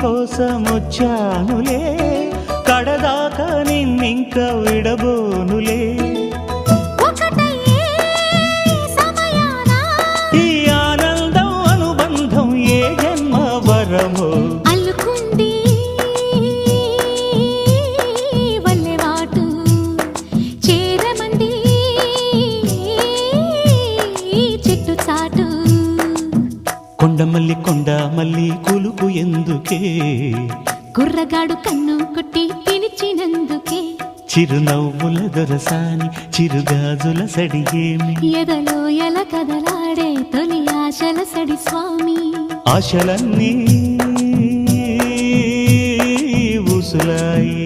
కోసం వచ్చానులే కడదాకా నిన్నింక విడబోనులే ఈ ఆనందం అనుబంధం ఏ జన్మ వరమో అల్లుకుంది వల్లెవాటు చేరమంది చెట్టు చాటు కొండమల్లి కొండ మల్లి కులుకు ఎందుకే కుర్రగాడు కన్ను కొట్టి పిలిచినందుకే చిరునవ్వుల దొరసాని చిరుగాజుల సడిగేమి ఎదలో ఎల కదలాడే తొలి ఆశల సడి స్వామి ఆశలన్నీ ఊసులాయి